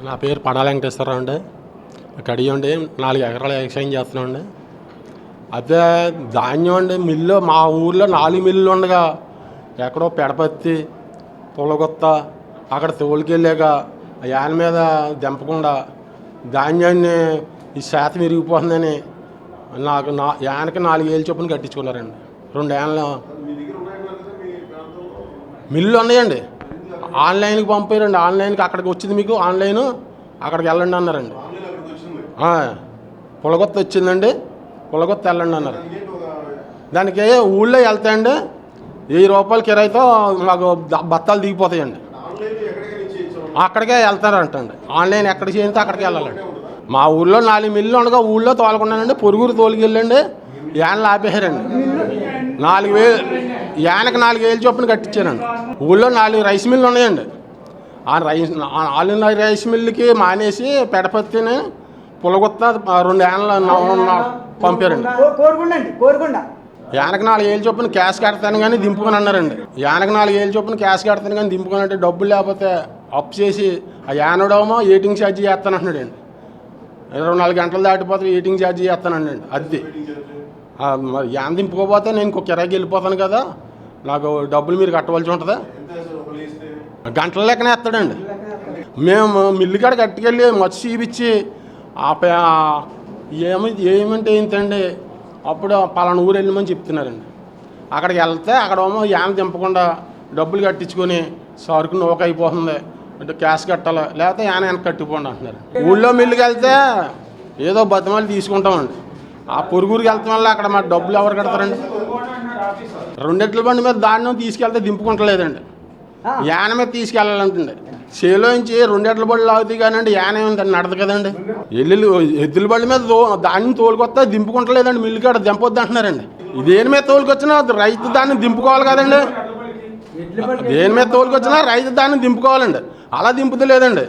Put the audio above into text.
నా పేరు పడాల వెంకటేశ్వరరావు అండి. కడియం అండి. 4 ఎకరాలు వ్యవసాయం చేస్తున్నామండి. అదే ధాన్యం అండి. మిల్లు మా ఊర్లో 4 మిల్లులు ఉండగా ఎక్కడో పెడపత్తి పులగొత్త అక్కడ తోలుకెళ్ళాక యాన మీద దింపకుండా ధాన్యాన్ని ఈ శాతం విరిగిపోతుందని నాకు యానకి 4 ఏళ్ళు చొప్పున కట్టించుకున్నారండి. 2 ఏళ్ళ మిల్లు ఉన్నాయండి. ఆన్లైన్కి పంపారండి. ఆన్లైన్కి అక్కడికి వచ్చింది, మీకు ఆన్లైన్ అక్కడికి వెళ్ళండి అన్నారండి. పులగొత్త వచ్చిందండి, పులగొత్త వెళ్ళండి అన్నారు. దానికి ఊళ్ళో వెళ్తాయండి 1000 రూపాయల కిరాయితో మాకు బత్తాలు దిగిపోతాయండి. అక్కడికే వెళ్తారంటండి. ఆన్లైన్ ఎక్కడ చేయితే అక్కడికి వెళ్ళాలండి. మా ఊళ్ళో 4 మిల్లు ఉండగా ఊళ్ళో తోలకున్నానండి. పొరుగురు తోలుకెళ్ళండి యానలు ఆపేశారండి. 4000 యానకి 4 ఏళ్ళు చొప్పున కట్టించారండి. ఊళ్ళో 4 రైస్ మిల్లు ఉన్నాయండి. ఆ 4 రైస్ మిల్లుకి మానేసి పెడపత్తిని పులగొత్త 2 ఏళ్ళ పంపారండి. యానకి 4 ఏళ్ళు చొప్పున క్యాష్ కడతాను కానీ దింపుకొని అన్నారండి. యానకి 4 ఏళ్ళు చొప్పున క్యాష్ కడతాను కానీ దింపుకొని అంటే డబ్బులు లేకపోతే అప్పు చేసి ఆ యానడేమో ఎయిటింగ్ ఛార్జీ చేస్తాను అంటున్నాడండి. 24 గంటలు దాటిపోతే ఎయిటింగ్ ఛార్జీ చేస్తానండి. అది మరి యాన దింపుకోపోతే నేను ఇంకో కిరాయికి వెళ్ళిపోతాను కదా, నాకు డబ్బులు మీరు కట్టవలసి ఉంటుందా? గంటల లెక్కనే ఎత్తాడండి. మేము మిల్లు కాడ కట్టుకెళ్ళి మచ్చు చూపించి ఏమంటే ఏంటండి అప్పుడు పలానా ఊరు వెళ్ళమని చెప్తున్నారండి. అక్కడికి వెళ్తే అక్కడేమో యాన దింపకుండా డబ్బులు కట్టించుకొని సరుకు నూక అయిపోతుంది అంటే క్యాష్ కట్టాలి, లేకపోతే యాన వెనక కట్టిపోండి అంటున్నారు. ఊళ్ళో మిల్లుకి వెళ్తే ఏదో బతిమాలు తీసుకుంటామండి. ఆ పొరుగురికి వెళ్తాం వల్ల అక్కడ మా డబ్బులు ఎవరు కడతారండి? 2 ఎడ్ల బండి మీద ధాన్యం తీసుకెళ్తే దింపుకుంటలేదండి. యాన మీద తీసుకెళ్ళాలంటండి. చేలోంచి 2 ఎడ్ల బండ్లు అవుతాయి కానండి యాన ఏమిందండి నడదు కదండి. ఎద్దుల బండి మీద ధాన్యం తోలుకొస్తే దింపుకుంటలేదండి. మిల్లు కాడ దింపొద్దు అంటున్నారండి. దేని మీద తోలుకొచ్చినా రైతు దాన్ని దింపుకోవాలి కదండి. దేని మీద తోలుకొచ్చినా రైతు దాన్ని దింపుకోవాలండి. అలా దింపుతలేదండి.